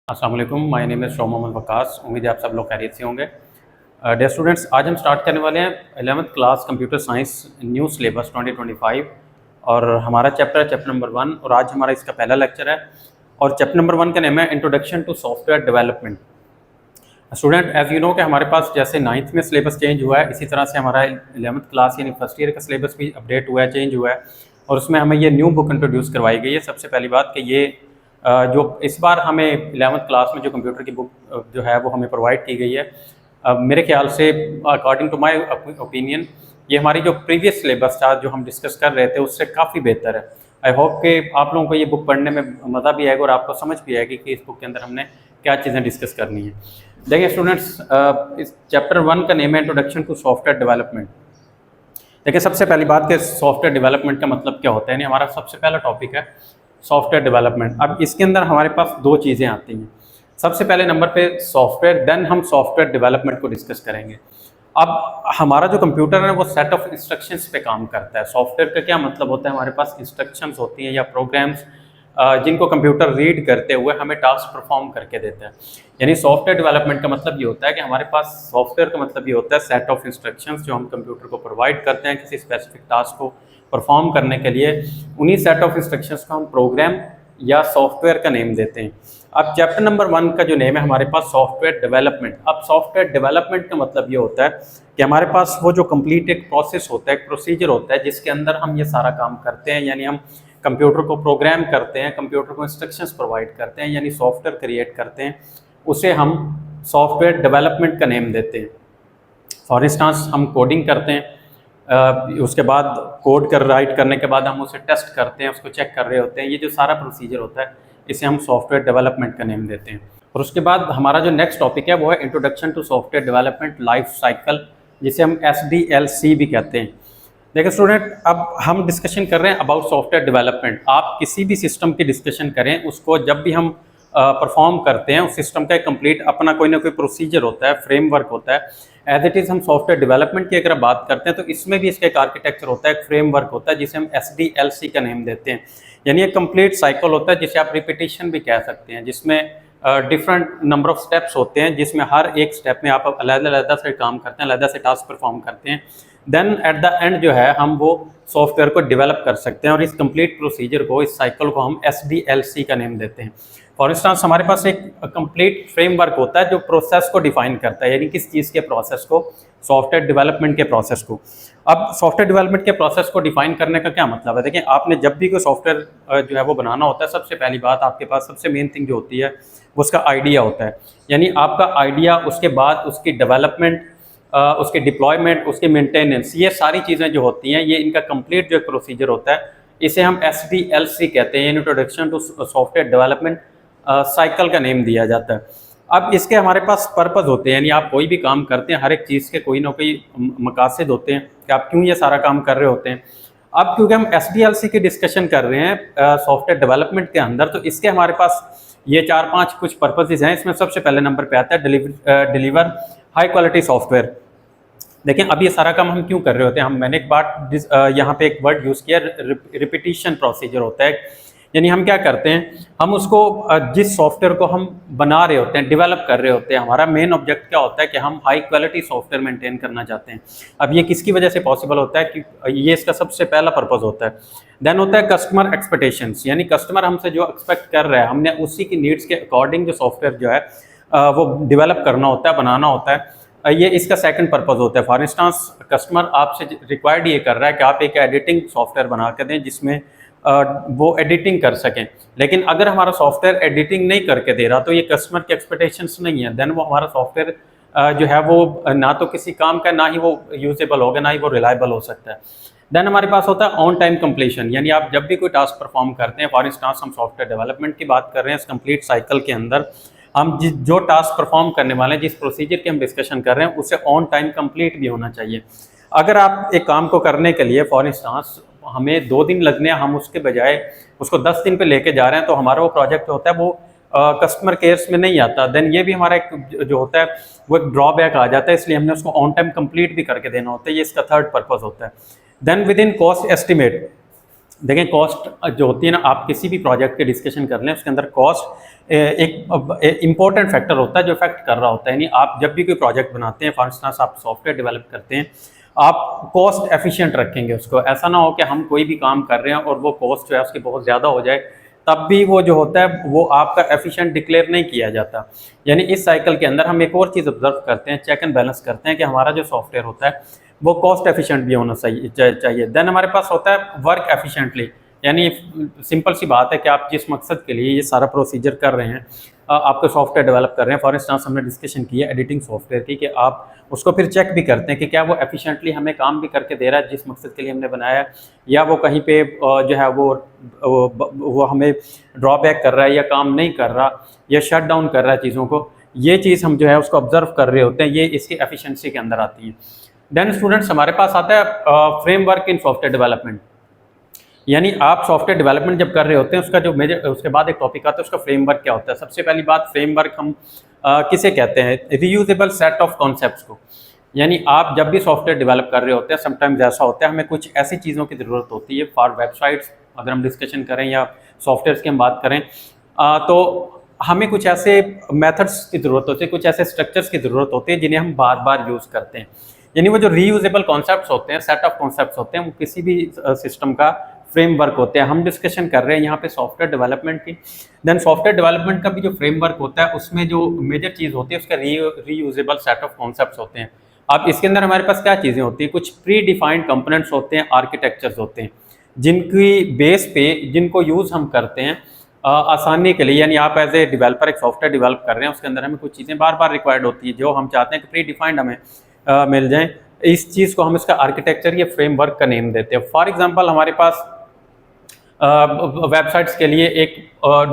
अस्सलाम वालेकुम, my name is शो मोहम्मद वकास। उम्मीद है आप सब लोग खैरियत से होंगे। डियर स्टूडेंट्स, आज हम स्टार्ट करने वाले हैं 11th class computer science new syllabus 2025 और हमारा चैप्टर नंबर 1 और आज हमारा इसका पहला लेक्चर है और चैप्टर नंबर 1 का नेम है introduction to software development. Student, as you know कि हमारे पास जैसे 9th में सिलेबस चेंज हुआ है, इसी तरह से हमारा 11th क्लास यानी फर्स्ट ईयर का सिलेबस भी अपडेट हुआ है, चेंज हुआ है और उसमें हमें ये न्यू बुक इंट्रोड्यूस करवाई गई है। सबसे पहली बात कि ये जो इस बार हमें 11th क्लास में जो कंप्यूटर की बुक जो है वो हमें प्रोवाइड की गई है, मेरे ख्याल से अकॉर्डिंग टू माय ओपिनियन ये हमारी जो प्रीवियस सिलेबस था जो हम डिस्कस कर रहे थे उससे काफ़ी बेहतर है। आई होप कि आप लोगों को ये बुक पढ़ने में मज़ा भी आएगा और आपको समझ भी आएगी कि इस बुक के अंदर हमने क्या चीज़ें डिस्कस करनी है। देखिए स्टूडेंट्स, इस चैप्टर 1 का नेम है इंट्रोडक्शन टू सॉफ्टवेयर डेवलपमेंट। देखिए सबसे पहली बात कि सॉफ्टवेयर डेवलपमेंट का मतलब क्या होता है, यानी हमारा सबसे पहला टॉपिक है सॉफ्टवेयर डेवलपमेंट। अब इसके अंदर हमारे पास दो चीज़ें आती हैं। सबसे पहले नंबर पे सॉफ्टवेयर, देन हम सॉफ्टवेयर डेवलपमेंट को डिस्कस करेंगे। अब हमारा जो कंप्यूटर है वो सेट ऑफ इंस्ट्रक्शंस पे काम करता है। सॉफ्टवेयर का क्या मतलब होता है, हमारे पास इंस्ट्रक्शंस होती हैं या प्रोग्राम्स जिनको कंप्यूटर रीड करते हुए हमें टास्क परफॉर्म करके देता है। यानी सॉफ्टवेयर डेवलपमेंट का मतलब ये होता है कि हमारे पास सॉफ्टवेयर का मतलब ये होता है सेट ऑफ इंस्ट्रक्शंस जो हम कंप्यूटर को प्रोवाइड करते हैं किसी स्पेसिफिक टास्क को परफॉर्म करने के लिए। उन्हीं सेट ऑफ इंस्ट्रक्शंस को हम प्रोग्राम या सॉफ्टवेयर का नेम देते हैं। अब चैप्टर नंबर 1 का जो नेम है हमारे पास सॉफ्टवेयर डेवलपमेंट। अब सॉफ्टवेयर डेवलपमेंट का मतलब ये होता है कि हमारे पास वो जो कंप्लीट एक प्रोसेस होता है, एक प्रोसीजर होता है जिसके अंदर हम ये सारा काम करते हैं, यानी हम कंप्यूटर को प्रोग्राम करते हैं, कंप्यूटर को इंस्ट्रक्शंस प्रोवाइड करते हैं, यानी सॉफ्टवेयर क्रिएट करते हैं, उसे हम सॉफ्टवेयर डेवलपमेंट का नेम देते हैं। फॉर इंस्टांस हम कोडिंग करते हैं, उसके बाद कोड कर राइट करने के बाद हम उसे टेस्ट करते हैं, उसको चेक कर रहे होते हैं, ये जो सारा प्रोसीजर होता है इसे हम सॉफ्टवेयर डेवलपमेंट का नेम देते हैं। और उसके बाद हमारा जो नेक्स्ट टॉपिक है वो है introduction to software development life cycle, जिसे हम SDLC भी कहते हैं। देखिए स्टूडेंट, अब हम डिस्कशन कर रहे हैं अबाउट सॉफ्टवेयर डेवलपमेंट। आप किसी भी सिस्टम की डिस्कशन करें, उसको जब भी हम परफॉर्म करते हैं उस सिस्टम का एक कंप्लीट अपना कोई ना कोई प्रोसीजर होता है, फ्रेमवर्क होता है। एज इट इज़ हम सॉफ्टवेयर डेवलपमेंट की अगर बात करते हैं तो इसमें भी इसका एक आर्किटेक्चर होता है, एक फ्रेमवर्क होता है जिसे हम SDLC का नेम देते हैं। यानी एक कंप्लीट साइकिल होता है जिसे आप रिपीटिशन भी कह सकते हैं, जिसमें डिफरेंट नंबर ऑफ स्टेप्स होते हैं, जिसमें हर एक स्टेप में आप अलग-अलग से काम करते हैं, अलग से टास्क परफॉर्म करते हैं। देन एट द एंड जो है हम वो सॉफ्टवेयर को डेवलप कर सकते हैं और इस कंप्लीट प्रोसीजर को, इस साइकिल को हम SDLC का नेम देते हैं। फॉर इंस्टांस हमारे पास एक कंप्लीट फ्रेमवर्क होता है जो प्रोसेस को डिफाइन करता है, यानी किस चीज़ के प्रोसेस को, सॉफ्टवेयर डेवलपमेंट के प्रोसेस को। अब सॉफ्टवेयर डेवलपमेंट के प्रोसेस को डिफाइन करने का क्या मतलब है, देखिए आपने जब भी कोई सॉफ्टवेयर जो है वो बनाना होता है, सबसे पहली बात आपके पास सबसे मेन थिंग जो होती है वो उसका आइडिया होता है। यानी आपका आइडिया, उसके बाद उसकी डेवलपमेंट, उसके डिप्लॉयमेंट, उसके मेंटेनेंस, ये सारी चीज़ें जो होती हैं ये इनका कंप्लीट जो प्रोसीजर होता है इसे हम SDLC कहते हैं, introduction to software development cycle का नेम दिया जाता है। अब इसके हमारे पास पर्पज़ होते हैं, यानी आप कोई भी काम करते हैं हर एक चीज़ के कोई ना कोई मकासद होते हैं कि आप क्यों ये सारा काम कर रहे होते हैं। अब क्योंकि हम SDLC की डिस्कशन कर रहे हैं सॉफ्टवेयर डेवलपमेंट के अंदर, तो इसके हमारे पास ये 4-5 कुछ पर्पसेस हैं। इसमें सबसे पहले नंबर पे आता है डिलीवर हाई क्वालिटी सॉफ्टवेयर। देखिए अब ये सारा काम हम क्यों कर रहे होते हैं, मैंने एक बात यहाँ पे एक वर्ड यूज़ किया, रिपीटिशन प्रोसीजर होता है। यानी हम क्या करते हैं, हम उसको जिस सॉफ्टवेयर को हम बना रहे होते हैं, डेवलप कर रहे होते हैं, हमारा मेन ऑब्जेक्ट क्या होता है कि हम हाई क्वालिटी सॉफ्टवेयर मेंटेन करना चाहते हैं। अब ये किसकी वजह से पॉसिबल होता है कि ये इसका सबसे पहला पर्पज़ होता है। देन होता है कस्टमर एक्सपेक्टेशंस, यानी कस्टमर हमसे जो एक्सपेक्ट कर रहा है हमने उसी की नीड्स के अकॉर्डिंग जो सॉफ्टवेयर जो है वो डेवलप करना होता है, बनाना होता है। ये इसका सेकंड पर्पज़ होता है। फॉर इंस्टांस कस्टमर आपसे रिक्वायर्ड ये कर रहा है कि आप एक एडिटिंग सॉफ्टवेयर बना कर दें जिसमें वो एडिटिंग कर सकें, लेकिन अगर हमारा सॉफ्टवेयर एडिटिंग नहीं करके दे रहा तो ये कस्टमर की एक्सपेक्टेशंस नहीं है, देन वो हमारा सॉफ्टवेयर जो है वो ना तो किसी काम का, ना ही वो यूजेबल होगा, ना ही वो रिलायबल हो सकता है। देन हमारे पास होता है ऑन टाइम कंप्लीशन, यानी आप जब भी कोई टास्क परफॉर्म करते हैं, फॉर इंस्टांस हम सॉफ्टवेयर डेवलपमेंट की बात कर रहे हैं, इस कंप्लीट साइकिल के अंदर हम जो टास्क परफॉर्म करने वाले हैं, जिस प्रोसीजर की हम डिस्कशन कर रहे हैं, उसे ऑन टाइम कंप्लीट भी होना चाहिए। अगर आप एक काम को करने के लिए फॉर इंस्टांस हमें 2 दिन लगने हैं, हम उसके बजाय उसको 10 दिन पे लेके जा रहे हैं, तो हमारा वो प्रोजेक्ट होता है वो कस्टमर केयर्स में नहीं आता। देन ये भी हमारा एक जो होता है वो एक ड्रॉबैक आ जाता है, इसलिए हमने उसको ऑन टाइम कंप्लीट भी करके देना होता है, ये इसका थर्ड पर्पज़ होता है। Then within cost estimate, देखें कॉस्ट जो होती है ना, आप किसी भी प्रोजेक्ट के डिस्कशन कर लें उसके अंदर कॉस्ट एक इम्पॉर्टेंट फैक्टर होता है जो इफेक्ट कर रहा होता है। यानी आप जब भी कोई प्रोजेक्ट बनाते हैं, फॉर इंस्टेंस आप सॉफ्टवेयर डेवलप करते हैं, आप कॉस्ट एफिशिएंट रखेंगे उसको। ऐसा ना हो कि हम कोई भी काम कर रहे हैं और वो कॉस्ट जो है उसकी बहुत ज़्यादा हो जाए, तब भी वो जो होता है वो आपका एफिशिएंट डिक्लेयर नहीं किया जाता। यानी इस साइकिल के अंदर हम एक और चीज़ ऑब्जर्व करते हैं, चेक एंड बैलेंस करते हैं कि हमारा जो सॉफ्टवेयर होता है वो कॉस्ट एफिशिएंट भी होना चाहिए। देन हमारे पास होता है वर्क एफिशिएंटली, यानी सिंपल सी बात है कि आप जिस मकसद के लिए ये सारा प्रोसीजर कर रहे हैं, आपको सॉफ्टवेयर डेवलप कर रहे हैं, फॉर इंस्टेंस हमने डिस्कशन की है एडिटिंग सॉफ्टवेयर की, कि आप उसको फिर चेक भी करते हैं कि क्या वो एफिशिएंटली हमें काम भी करके दे रहा है जिस मकसद के लिए हमने बनाया है, या वो कहीं पे जो है वो हमें ड्रॉबैक कर रहा है या काम नहीं कर रहा या शट डाउन कर रहा है चीज़ों को। ये चीज़ हम जो है उसको ऑब्जर्व कर रहे होते हैं, ये इसकी एफिशिएंसी के अंदर आती है। देन स्टूडेंट्स हमारे पास आता है फ्रेमवर्क इन सॉफ्टवेयर डेवलपमेंट। यानी आप सॉफ्टवेयर डेवलपमेंट जब कर रहे होते हैं उसका जो मेजर, उसके बाद एक टॉपिक आता है उसका फ्रेमवर्क क्या होता है। सबसे पहली बात, फ्रेमवर्क हम किसे कहते हैं? रीयूजेबल सेट ऑफ कॉन्सेप्ट्स को। यानी आप जब भी सॉफ्टवेयर डेवलप कर रहे होते हैं, समटाइम्स ऐसा होता है हमें कुछ ऐसी चीज़ों की ज़रूरत होती है फॉर वेबसाइट्स, अगर हम डिस्कशन करें या सॉफ्टवेयर की हम बात करें, तो हमें कुछ ऐसे मेथड्स की ज़रूरत होती है, कुछ ऐसे स्ट्रक्चर्स की ज़रूरत होती है जिन्हें हम बार बार यूज़ करते हैं। यानी वो जो रीयूजेबल कॉन्सेप्ट्स होते हैं, सेट ऑफ कॉन्सेप्ट्स होते हैं, वो किसी भी सिस्टम का फ्रेमवर्क होते हैं। हम डिस्कशन कर रहे हैं यहाँ पे सॉफ्टवेयर डेवलपमेंट की। देन सॉफ्टवेयर डेवलपमेंट का भी जो फ्रेमवर्क होता है उसमें जो मेजर चीज़ होती है उसका रीयूजेबल सेट ऑफ कॉन्सेप्ट्स होते हैं। अब इसके अंदर हमारे पास क्या चीज़ें होती हैं? कुछ प्री डिफाइंड कंपोनेंट्स होते हैं, आर्किटेक्चर्स होते हैं, जिनकी बेस पे जिनको यूज़ हम करते हैं आसानी के लिए। यानी आप एज ए डेवलपर एक सॉफ्टवेयर डेवलप कर रहे हैं, उसके अंदर हमें कुछ चीज़ें बार बार रिक्वायर्ड होती है जो हम चाहते हैं कि प्री डिफाइंड हमें मिल जाएं। इस चीज़ को हम इसका आर्किटेक्चर या फ्रेमवर्क का नेम देते हैं। फॉर एग्जांपल हमारे पास वेबसाइट्स के लिए एक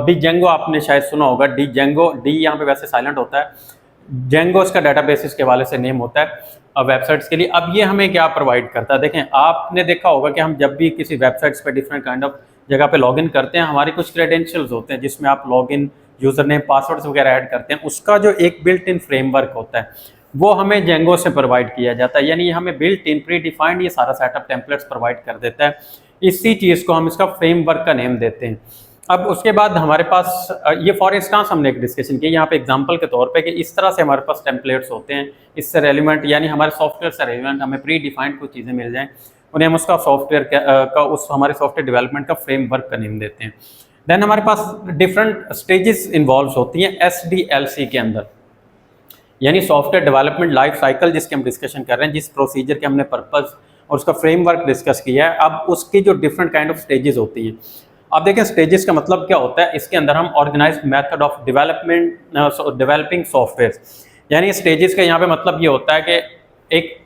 डिजेंगो, आपने शायद सुना होगा, डिजेंगो, डी यहाँ पे वैसे साइलेंट होता है, जेंगो इसका डाटाबेसिस के वाले से नेम होता है वेबसाइट्स के लिए। अब ये हमें क्या प्रोवाइड करता है? देखें, आपने देखा होगा कि हम जब भी किसी वेबसाइट्स पे डिफरेंट काइंड ऑफ जगह पे लॉगिन करते हैं, हमारे कुछ क्रेडेंशियल्स होते हैं जिसमें आप लॉगिन, यूज़र नेम, पासवर्ड्स वगैरह ऐड करते हैं। उसका जो एक बिल्ट इन फ्रेमवर्क होता है वो हमें जेंगो से प्रोवाइड किया जाता है। यानी हमें बिल्ट इन प्री डिफाइंड ये सारा सेटअप टेम्पलेट्स प्रोवाइड कर देता है। इसी चीज़ को हम इसका फ्रेमवर्क का नेम देते हैं। अब उसके बाद हमारे पास ये फॉर इंस्टांस हमने एक डिस्कशन की यहाँ पे एग्जांपल के तौर पे कि इस तरह से हमारे पास टेम्पलेट्स होते हैं, इससे रेलिवेंट, यानी हमारे सॉफ्टवेयर से रेलिवेंट हमें प्री डिफाइंड कुछ चीज़ें मिल जाएं, उन्हें हम उसका सॉफ्टवेयर का उस हमारे सॉफ्टवेयर डेवलपमेंट का फ्रेमवर्क का नेम देते हैं। देन हमारे पास डिफरेंट स्टेजेस इन्वॉल्व होती हैं SDLC के अंदर, यानी सॉफ्टवेयर डेवलपमेंट लाइफ साइकिल जिसके हम डिस्कशन कर रहे हैं, जिस प्रोसीजर के हमने पर्पस और उसका फ्रेमवर्क डिस्कस किया है। अब उसकी जो डिफरेंट काइंड ऑफ स्टेजेस होती हैं, अब देखें स्टेजेस का मतलब क्या होता है। इसके अंदर हम organised method of developing software, यानी स्टेजेस का यहाँ पे मतलब ये होता है कि एक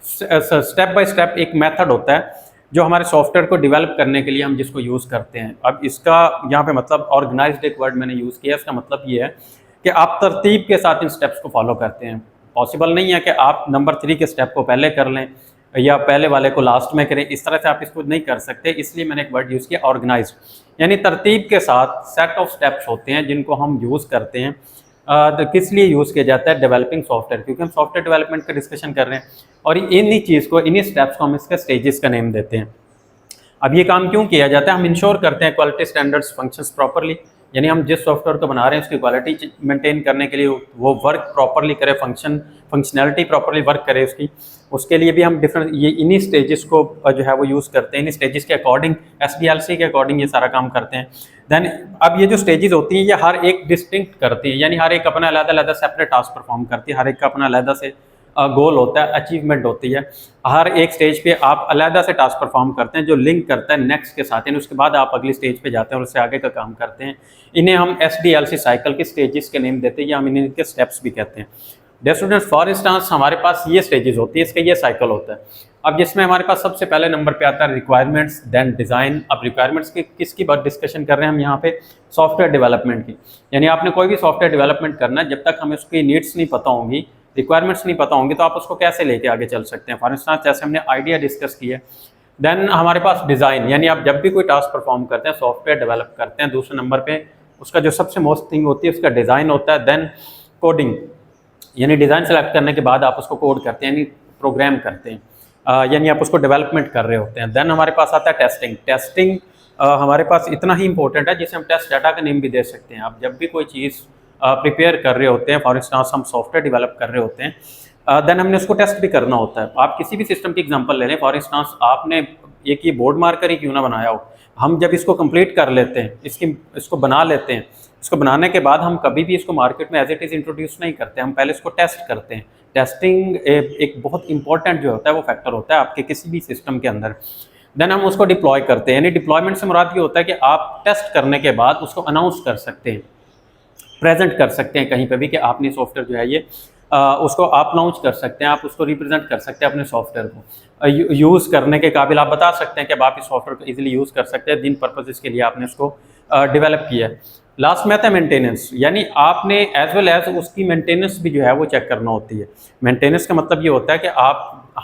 स्टेप बाय स्टेप एक मेथड होता है जो हमारे सॉफ्टवेयर को डेवलप करने के लिए हम जिसको यूज़ करते हैं। अब इसका यहाँ पे मतलब ऑर्गेनाइज्ड एक वर्ड मैंने यूज़ किया, इसका मतलब ये है कि आप तरतीब के साथ इन स्टेप्स को फॉलो करते हैं। पॉसिबल नहीं है कि आप नंबर 3 के स्टेप को पहले कर लें या पहले वाले को लास्ट में करें, इस तरह से आप इसको नहीं कर सकते। इसलिए मैंने एक वर्ड यूज़ किया ऑर्गेनाइज्ड, यानी तरतीब के साथ सेट ऑफ स्टेप्स होते हैं जिनको हम यूज़ करते हैं। तो किस लिए यूज़ किया जाता है? डेवलपिंग सॉफ्टवेयर, क्योंकि हम सॉफ्टवेयर डेवलपमेंट का डिस्कशन कर रहे हैं और इन्हीं चीज़ को, इन्हीं स्टेप्स को हम इसके स्टेजेस का नेम देते हैं। अब ये काम क्यों किया जाता है? हम इंश्योर करते हैं क्वालिटी स्टैंडर्ड्स फंक्शंस प्रॉपरली, यानी हम जिस सॉफ्टवेयर को बना रहे हैं उसकी क्वालिटी मेंटेन करने के लिए वो वर्क प्रॉपरली करे, फंक्शनैलिटी प्रॉपरली वर्क करे उसके लिए भी हम डिफरेंट ये इन्हीं स्टेजेस को जो है वो यूज़ करते हैं। इन्हीं स्टेजेस के अकॉर्डिंग, SDLC के अकॉर्डिंग ये सारा काम करते हैं। देन अब ये जो स्टेजेस होती हैं ये हर एक डिस्टिंक्ट करती है, यानी हर एक अपना अलग-अलग सेपरेट टास्क परफॉर्म करती है, हर एक का अपना अलग से गोल होता है, अचीवमेंट होती है। हर एक स्टेज पे आप अलग से टास्क परफॉर्म करते हैं जो लिंक करता है नेक्स्ट के साथ, यानी उसके बाद आप अगली स्टेज पे जाते हैं और उससे आगे का काम करते हैं। इन्हें हम SDLC साइकिल के स्टेजेस के नेम देते हैं या हम इन्हें के स्टेप्स भी कहते हैं। डियर स्टूडेंट्स, फॉर इंस्टांस हमारे पास ये स्टेजेस होती है, इसका ये साइकिल होता है। अब जिसमें हमारे पास सबसे पहले नंबर पे आता है रिक्वायरमेंट्स, देन डिज़ाइन। अब रिक्वायरमेंट्स की किसकी बात डिस्कशन कर रहे हैं हम यहाँ पे? सॉफ्टवेयर डेवलपमेंट की। यानी आपने कोई भी सॉफ्टवेयर डेवलपमेंट करना है, जब तक हमें उसकी नीड्स नहीं पता होंगी, रिक्वायरमेंट्स नहीं पता होंगी, तो आप उसको कैसे लेके आगे चल सकते हैं? फॉर इंस्टांस जैसे हमने आइडिया डिस्कस किया। देन हमारे पास डिज़ाइन, यानी आप जब भी कोई टास्क परफॉर्म करते हैं, सॉफ्टवेयर डेवलप करते हैं, दूसरे नंबर पे उसका जो सबसे मोस्ट थिंग होती है उसका डिज़ाइन होता है। देन कोडिंग, यानी डिज़ाइन सेलेक्ट करने के बाद आप उसको कोड करते हैं, यानी प्रोग्राम करते हैं। यानी आप उसको डेवलपमेंट कर रहे होते हैं। देन हमारे पास आता है टेस्टिंग। टेस्टिंग हमारे पास इतना ही इंपॉर्टेंट है जिसे हम टेस्ट डाटा का नेम भी दे सकते हैं। आप जब भी कोई चीज़ प्रिपेयर कर रहे होते हैं, फॉर इंस्टांस हम सॉफ्टवेयर डेवलप कर रहे होते हैं, देन हमने उसको टेस्ट भी करना होता है। आप किसी भी सिस्टम की एग्जांपल ले लें, फॉर इंस्टांस आपने एक ये बोर्ड मार्कर ही क्यों ना बनाया हो, हम जब इसको कंप्लीट कर लेते हैं, इसको बना लेते हैं, इसको बनाने के बाद हम कभी भी इसको मार्केट में एज इट इज़ इंट्रोड्यूस नहीं करते, हम पहले इसको टेस्ट करते हैं। टेस्टिंग एक बहुत इंपॉर्टेंट जो होता है वो फैक्टर होता है आपके किसी भी सिस्टम के अंदर। देन हम उसको डिप्लॉय करते हैं, यानी डिप्लॉयमेंट से मुराद ये होता है कि आप टेस्ट करने के बाद उसको अनाउंस कर सकते हैं, प्रेजेंट कर सकते हैं कहीं पे भी कि आपने सॉफ्टवेयर जो है ये उसको आप लॉन्च कर सकते हैं, आप उसको रिप्रेजेंट कर सकते हैं अपने सॉफ्टवेयर को, यूज़ करने के काबिल आप बता सकते हैं कि अब आप इस सॉफ्टवेयर को इजीली यूज़ कर सकते हैं जिन पर्पसेस के लिए आपने उसको डेवलप किया है। लास्ट में आता है मेंटेनेंस, यानी आपने एज वेल एज उसकी मेंटेनेंस भी जो है वो चेक करना होती है। मेंटेनेंस का मतलब ये होता है कि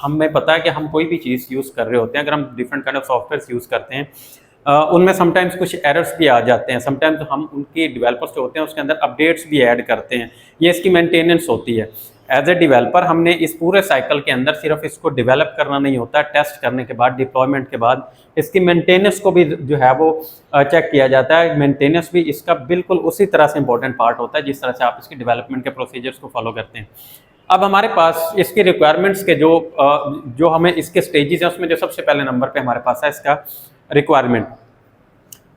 हमें पता है कि हम कोई भी चीज़ यूज़ कर रहे होते हैं, अगर हम different kind of software use करते हैं, उनमें समटाइम्स कुछ एरर्स भी आ जाते हैं, समटाइम्स हम उनके डेवलपर्स जो होते हैं उसके अंदर अपडेट्स भी ऐड करते हैं, ये इसकी मेंटेनेंस होती है। एज ए डेवलपर हमने इस पूरे साइकिल के अंदर सिर्फ इसको डेवलप करना नहीं होता, टेस्ट करने के बाद, डिप्लॉयमेंट के बाद इसकी मेंटेनेंस को भी जो है वो चेक किया जाता है। मेंटेनेंस भी इसका बिल्कुल उसी तरह से इंपॉर्टेंट पार्ट होता है जिस तरह से आप इसकी डेवलपमेंट के प्रोसीजर्स को फॉलो करते हैं। अब हमारे पास इसके रिक्वायरमेंट्स के जो हमें इसके स्टेजेस हैं उसमें जो सबसे पहले नंबर पे हमारे पास है इसका रिक्वायरमेंट।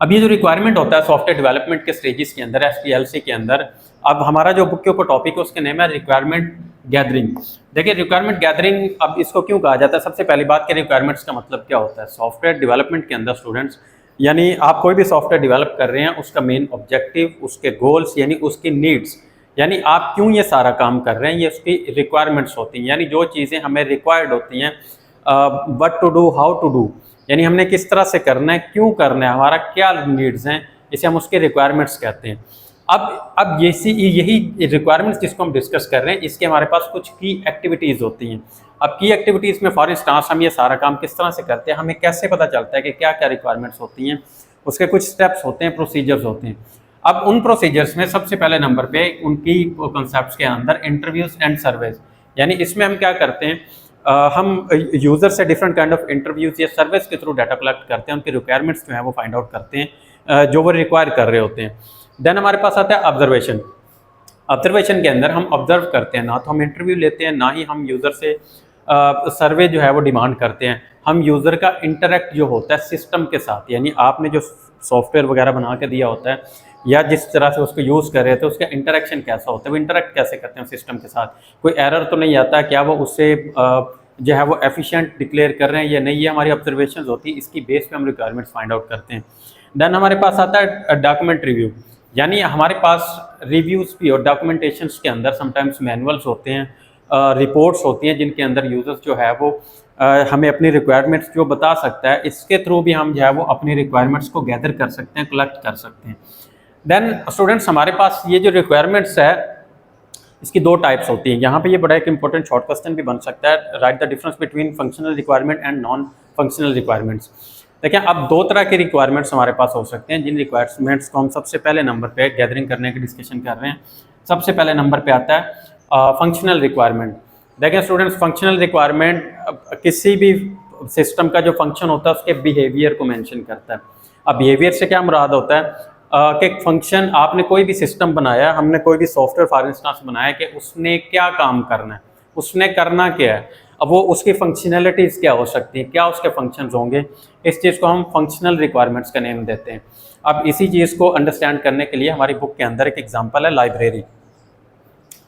अब ये जो रिक्वायरमेंट होता है सॉफ्टवेयर डेवलपमेंट के स्टेजेस के अंदर, SDLC के अंदर, अब हमारा जो बुक के ऊपर टॉपिक है उसके नेम है रिक्वायरमेंट गैदरिंग। देखिए रिक्वायरमेंट गैदरिंग, अब इसको क्यों कहा जाता है, सबसे पहली बात कि रिक्वायरमेंट्स का मतलब क्या होता है। सॉफ्टवेयर डेवलपमेंट के अंदर स्टूडेंट्स, यानी आप कोई भी सॉफ्टवेयर डेवलप कर रहे हैं, उसका मेन ऑब्जेक्टिव, उसके गोल्स, यानी उसकी नीड्स, यानी आप क्यों ये सारा काम कर रहे हैं, ये उसकी रिक्वायरमेंट्स होती हैं, यानी जो चीज़ें हमें रिक्वायर्ड होती हैं, what to do, how to do, यानी हमने किस तरह से करना है, क्यों करना है, हमारा क्या नीड्स हैं, इसे हम उसके रिक्वायरमेंट्स कहते हैं। अब यही रिक्वायरमेंट्स जिसको हम डिस्कस कर रहे हैं, इसके हमारे पास कुछ की एक्टिविटीज़ होती हैं। अब की एक्टिविटीज़ में फॉर इंस्टांस हम ये सारा काम किस तरह से करते हैं, हमें कैसे पता चलता है कि क्या क्या रिक्वायरमेंट्स होती हैं, उसके कुछ स्टेप्स होते हैं, प्रोसीजर्स होते हैं। अब उन प्रोसीजर्स में सबसे पहले नंबर पे उनकी कॉन्सेप्ट्स के अंदर इंटरव्यूज़ एंड सर्वेज, यानी इसमें हम क्या करते हैं, हम यूज़र से डिफरेंट काइंड ऑफ इंटरव्यूज़ या सर्विस के थ्रू डाटा कलेक्ट करते हैं, उनके रिक्वायरमेंट्स जो हैं वो फाइंड आउट करते हैं जो वो रिक्वायर कर रहे होते हैं। देन हमारे पास आता है ऑब्जर्वेशन। ऑब्जर्वेशन के अंदर हम ऑब्जर्व करते हैं, ना तो हम इंटरव्यू लेते हैं, ना ही हम यूज़र से सर्वे जो है वो डिमांड करते हैं। हम यूज़र का इंटरेक्ट जो होता है सिस्टम के साथ, यानी आपने जो सॉफ्टवेयर वगैरह बना के दिया होता है या जिस तरह से उसको यूज़ कर रहे थे उसका इंटरेक्शन कैसा होता है, वो इंटरेक्ट कैसे करते हैं सिस्टम के साथ, कोई एरर तो नहीं आता, क्या वो उससे जो है वो एफिशिएंट डिक्लेयर कर रहे हैं या नहीं, ये हमारी ऑब्जर्वेशंस होती है, इसकी बेस पे हम रिक्वायरमेंट्स फाइंड आउट करते हैं। देन हमारे पास आता है डॉक्यूमेंट रिव्यू, यानी हमारे पास रिव्यूज़ भी और डॉक्यूमेंटेशंस के अंदर समटाइम्स मैनुअल्स होते हैं, रिपोर्ट्स होती हैं जिनके अंदर यूज़र्स जो है वो हमें अपनी रिक्वायरमेंट्स जो बता सकता है, इसके थ्रू भी हम जो है वो अपनी रिक्वायरमेंट्स को गैदर कर सकते हैं, कलेक्ट कर सकते हैं। देन स्टूडेंट्स हमारे पास ये जो रिक्वायरमेंट्स है इसकी दो टाइप्स होती हैं। यहाँ पे ये बड़ा एक इंपॉर्टेंट शॉर्ट क्वेश्चन भी बन सकता है, right the difference between functional requirement and non functional requirements. देखिए अब दो तरह के रिक्वायरमेंट्स हमारे पास हो सकते हैं, जिन रिक्वायरमेंट्स को हम सबसे पहले नंबर पे गैदरिंग करने की डिस्कशन कर रहे हैं। सबसे पहले नंबर पे आता है फंक्शनल रिक्वायरमेंट। देखें स्टूडेंट्स, फंक्शनल रिक्वायरमेंट किसी भी सिस्टम का जो फंक्शन होता है उसके बिहेवियर को मेंशन करता है। अब बिहेवियर से क्या मुराद होता है कि फंक्शन, आपने कोई भी सिस्टम बनाया, हमने कोई भी सॉफ्टवेयर फॉर इंस्टेंस बनाया कि उसने क्या काम करना है, उसने करना क्या है, अब वो उसकी फंक्शनैलिटीज़ क्या हो सकती हैं, क्या उसके फंक्शंस होंगे, इस चीज़ को हम फंक्शनल रिक्वायरमेंट्स का नेम देते हैं। अब इसी चीज़ को अंडरस्टैंड करने के लिए हमारी बुक के अंदर एक एग्जांपल है लाइब्रेरी।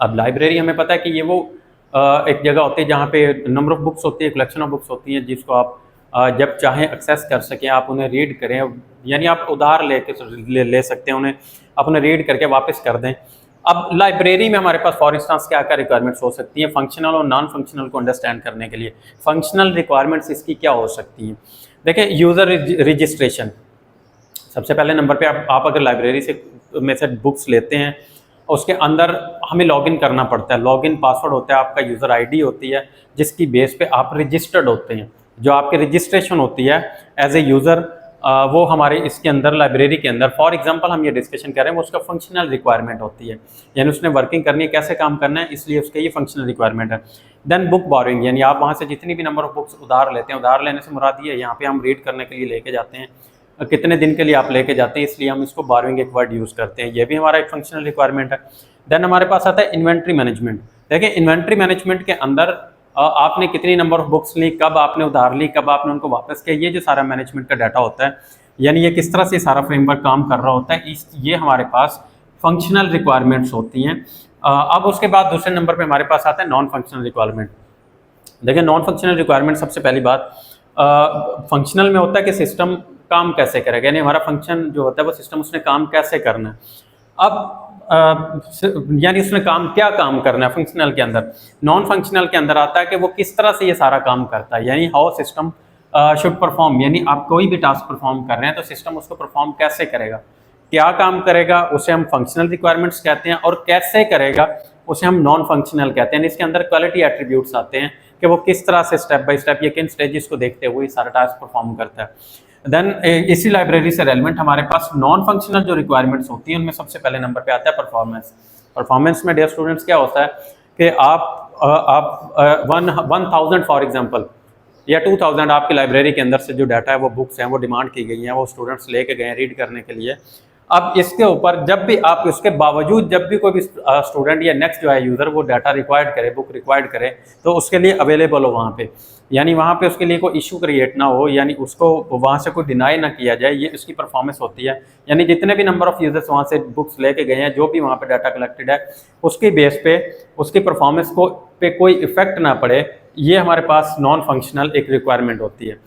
अब लाइब्रेरी हमें पता है कि ये वो एक जगह होती है जहाँ पे नंबर ऑफ बुक्स होती है, कलेक्शन ऑफ बुक्स होती हैं, जिसको आप जब चाहें एक्सेस कर सकें, आप उन्हें रीड करें, यानी आप उधार ले सकते हैं उन्हें, आप उन्हें रीड करके वापस कर दें। अब लाइब्रेरी में हमारे पास फॉर इंस्टेंस क्या क्या रिक्वायरमेंट्स हो सकती हैं फंक्शनल और नॉन फंक्शनल को अंडरस्टैंड करने के लिए। फंक्शनल रिक्वायरमेंट्स इसकी क्या हो सकती हैं, देखें यूज़र रजिस्ट्रेशन। सबसे पहले नंबर पे आप अगर लाइब्रेरी से बुक्स लेते हैं, उसके अंदर हमें लॉगिन करना पड़ता है, लॉगिन पासवर्ड होता है, आपका यूज़र आईडी होती है, जिसकी बेस पे आप रजिस्टर्ड होते हैं। जो आपकी रजिस्ट्रेशन होती है एज ए यूज़र, वो हमारे इसके अंदर लाइब्रेरी के अंदर फॉर एग्जांपल हम ये डिस्कशन कर रहे हैं वो उसका फंक्शनल रिक्वायरमेंट होती है, यानी उसने वर्किंग करनी है, कैसे काम करना है, इसलिए उसका ये फंक्शनल रिक्वायरमेंट है। देन बुक बोरोइंग, यानी आप वहाँ से जितनी भी नंबर ऑफ बुक्स उधार लेते हैं, उधार लेने से मुराद ये है यहाँ पे हम रीड करने के लिए लेके जाते हैं, कितने दिन के लिए आप लेके जाते हैं, इसलिए हम इसको बोरोइंग एक वर्ड यूज़ करते हैं, ये भी हमारा एक फंक्शनल रिक्वायरमेंट है। देन हमारे पास आता है इन्वेंट्री मैनेजमेंट। देखिए इन्वेंट्री मैनेजमेंट के अंदर आपने कितनी नंबर ऑफ बुक्स ली, कब आपने उधार ली, कब आपने उनको वापस किया, ये जो सारा मैनेजमेंट का डाटा होता है, यानी ये किस तरह से सारा फ्रेमवर्क काम कर रहा होता है, ये हमारे पास फंक्शनल रिक्वायरमेंट्स होती हैं। अब उसके बाद दूसरे नंबर पे हमारे पास आता है नॉन फंक्शनल रिक्वायरमेंट। देखिए नॉन फंक्शनल रिक्वायरमेंट, सबसे पहली बात फंक्शनल में होता है कि सिस्टम काम कैसे करेगा, यानी हमारा फंक्शन जो होता है वो सिस्टम उसने काम कैसे करना है। अब यानी उसने क्या काम करना है फंक्शनल के अंदर। नॉन फंक्शनल के अंदर आता है कि वो किस तरह से ये सारा काम करता है, यानी हाउ सिस्टम शुड परफॉर्म, यानी आप कोई भी टास्क परफॉर्म कर रहे हैं तो सिस्टम उसको परफॉर्म कैसे करेगा, क्या काम करेगा, उसे हम फंक्शनल रिक्वायरमेंट्स कहते हैं, और कैसे करेगा उसे हम नॉन फंक्शनल कहते हैं। इसके अंदर क्वालिटी एट्रीब्यूट्स आते हैं कि वो किस तरह से स्टेप बाय स्टेप, ये किन स्टेजेस को देखते हुए सारा टास्क परफॉर्म करता है। देन इसी लाइब्रेरी से रेलेवेंट हमारे पास नॉन फंक्शनल जो रिक्वायरमेंट्स होती हैं उनमें सबसे पहले नंबर पे आता है परफॉर्मेंस। परफॉर्मेंस में डियर स्टूडेंट्स क्या होता है कि आप 1000 फॉर एग्जांपल या 2000 आपकी लाइब्रेरी के अंदर से जो डाटा है वो बुक्स हैं वो डिमांड की गई हैं, वो स्टूडेंट्स लेके गए रीड करने के लिए। अब इसके ऊपर जब भी आप उसके बावजूद जब भी कोई भी स्टूडेंट या नेक्स्ट जो है यूज़र वो डाटा रिक्वायर्ड करे, बुक रिक्वायर्ड करे, तो उसके लिए अवेलेबल हो वहाँ पे, यानी वहाँ पे उसके लिए कोई इशू क्रिएट ना हो, यानी उसको वहाँ से कोई डिनाई ना किया जाए, ये इसकी परफॉर्मेंस होती है। यानी जितने भी नंबर ऑफ यूजर्स वहाँ से बुक्स लेके गए हैं, जो भी वहाँ पे डाटा कलेक्टेड है, उसकी बेस पे उसकी परफॉर्मेंस पे कोई इफेक्ट ना पड़े, ये हमारे पास नॉन फंक्शनल एक रिक्वायरमेंट होती है।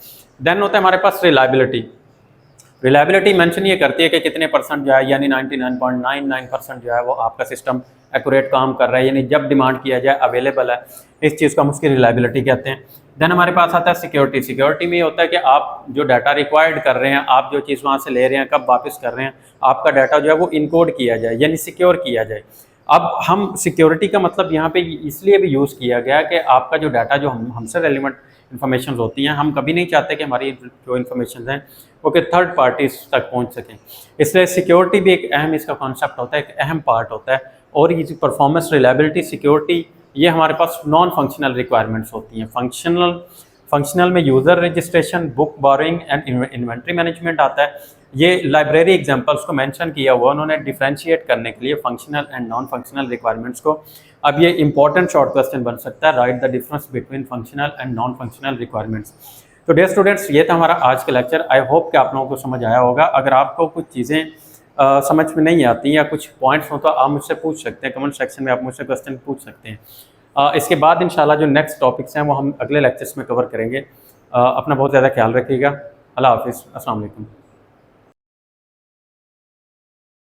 देन होता है हमारे पास रिलायबिलिटी। रिलायबिलिटी मेंशन ये करती है कि कितने परसेंट जो है, यानी 99.99% जो है वो आपका सिस्टम एक्यूरेट काम कर रहा है, यानी जब डिमांड किया जाए अवेलेबल है, इस चीज़ को हम उसकी रिलायबिलिटी कहते हैं। देन हमारे पास आता है सिक्योरिटी। सिक्योरिटी में ये होता है कि आप जो डाटा रिक्वायर्ड कर रहे हैं, आप जो चीज़ वहाँ से ले रहे हैं, कब वापस कर रहे हैं, आपका डाटा जो है वो इनकोड किया जाए, यानी सिक्योर किया जाए। अब हम सिक्योरिटी का मतलब यहाँ पे इसलिए भी यूज़ किया गया कि आपका जो डाटा जो हमसे रेलिवेंट इन्फॉर्मेशन होती हैं, हम कभी नहीं चाहते कि हमारी जो इन्फॉर्मेशन हैं वो कि थर्ड पार्टीज तक पहुँच सकें, इसलिए सिक्योरिटी भी एक अहम इसका कॉन्सेप्ट होता है, एक अहम पार्ट होता है। और ये परफॉर्मेंस, रिलायबिलिटी, सिक्योरिटी, ये हमारे पास नॉन फंक्शनल रिक्वायरमेंट्स होती हैं। फंक्शनल में user registration, book borrowing and inventory management आता है। ये लाइब्रेरी एग्जांपल्स को मेंशन किया हुआ उन्होंने डिफरेंशिएट करने के लिए functional and non functional requirements को। अब ये इंपॉर्टेंट शॉर्ट क्वेश्चन बन सकता है, right the difference between functional and non functional requirements. तो डियर स्टूडेंट्स, ये था हमारा आज का लेक्चर। आई होप कि आप लोगों को समझ आया होगा। अगर आपको कुछ चीज़ें समझ में नहीं आती या कुछ पॉइंट्स हो तो आप मुझसे पूछ सकते हैं, कमेंट सेक्शन में आप मुझसे क्वेश्चन पूछ सकते हैं। इसके बाद इंशाल्लाह जो नेक्स्ट टॉपिक्स हैं वो हम अगले लेक्चर्स में कवर करेंगे। अपना बहुत ज़्यादा ख्याल रखिएगा। अल्लाह हाफिज़, अस्सलाम वालेकुम।